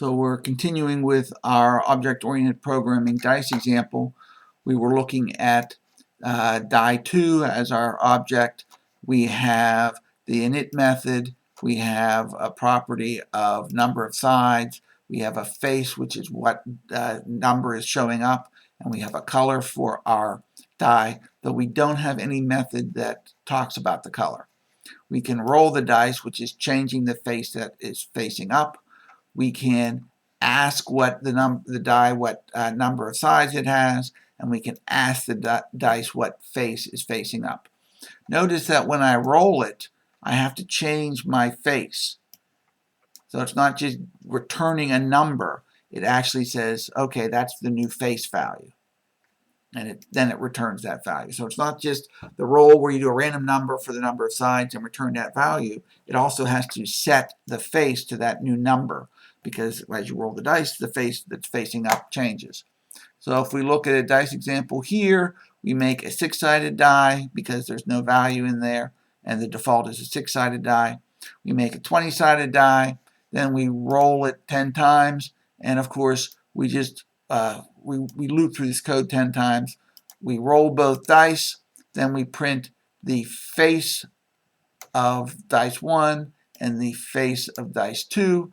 So we're continuing with our object-oriented programming dice example. We were looking at die 2 as our object. We have the init method. We have a property of number of sides. We have a face, which is what number is showing up. And we have a color for our die, though we don't have any method that talks about the color. We can roll the dice, which is changing the face that is facing up. We can ask what the die what number of sides it has, and we can ask the dice what face is facing up. Notice that when I roll it, I have to change my face. So it's not just returning a number. It actually says, okay, that's the new face value. And then it returns that value. So it's not just the roll where you do a random number for the number of sides and return that value. It also has to set the face to that new number, because as you roll the dice, the face that's facing up changes. So if we look at a dice example here, we make a 6-sided die because there's no value in there, and the default is a 6-sided die. We make a 20-sided die, then we roll it 10 times, and of course we just we loop through this code 10 times. We roll both dice, then we print the face of dice 1 and the face of dice 2.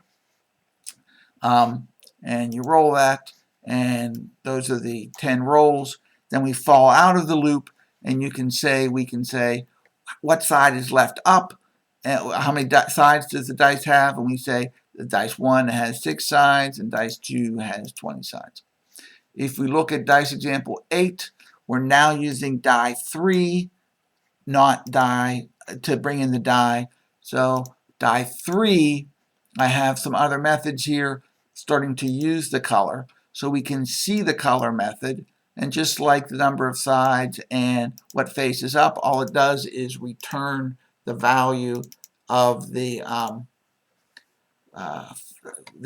And you roll that, and those are the 10 rolls. Then we fall out of the loop, and we can say what side is left up, and how many sides does the dice have, and we say the dice 1 has 6 sides and dice 2 has 20 sides. If we look at dice example 8, we're now using die 3, not die, to bring in the die. So die 3, I have some other methods here starting to use the color. So we can see the color method, and just like the number of sides and what face is up, all it does is return the value of the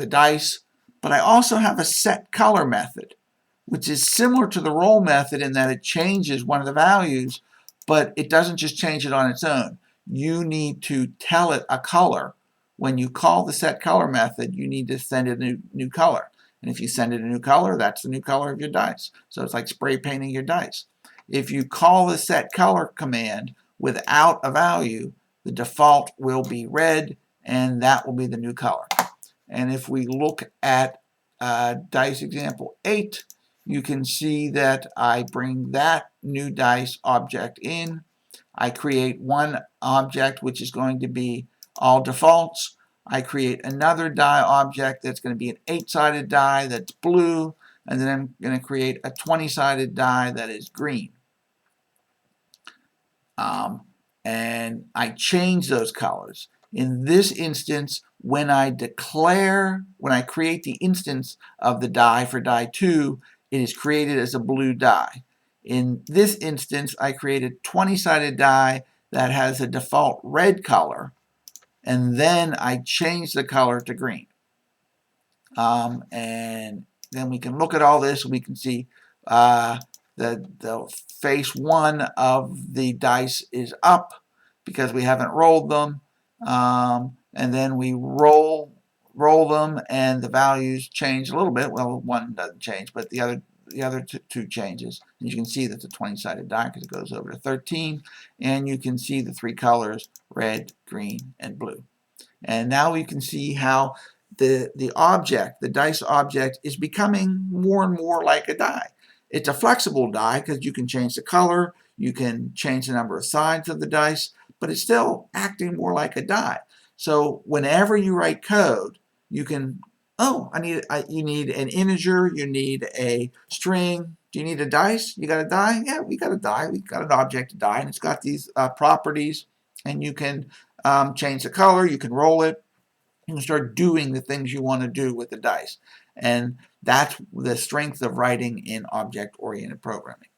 dice. But I also have a set color method, which is similar to the roll method in that it changes one of the values, but it doesn't just change it on its own. You need to tell it a color. When you call the set color method, you need to send it a new color. And if you send it a new color, that's the new color of your dice. So it's like spray painting your dice. If you call the set color command without a value, the default will be red, and that will be the new color. And if we look at dice example 8, you can see that I bring that new dice object in. I create one object which is going to be all defaults. I create another die object that's going to be an 8-sided die that's blue, and then I'm going to create a 20-sided die that is green. And I change those colors. In this instance, when I create the instance of the die for die 2, it is created as a blue die. In this instance, I create a 20-sided die that has a default red color, and then I change the color to green. And then we can look at all this, and we can see the face 1 of the dice is up because we haven't rolled them. And then we roll them, and the values change a little bit. Well, one doesn't change, but the other two changes. And you can see that the 20-sided die, because it goes over to 13, and you can see the 3 colors, red, green, and blue. And now we can see how the object, the dice object, is becoming more and more like a die. It's a flexible die because you can change the color, you can change the number of sides of the dice, but it's still acting more like a die. So whenever you write code, you can, you need an integer, you need a string. Do you need a dice? You got a die? Yeah, we got a die. We got an object, a die, and it's got these properties, and you can change the color, you can roll it, you can start doing the things you want to do with the dice. And that's the strength of writing in object-oriented programming.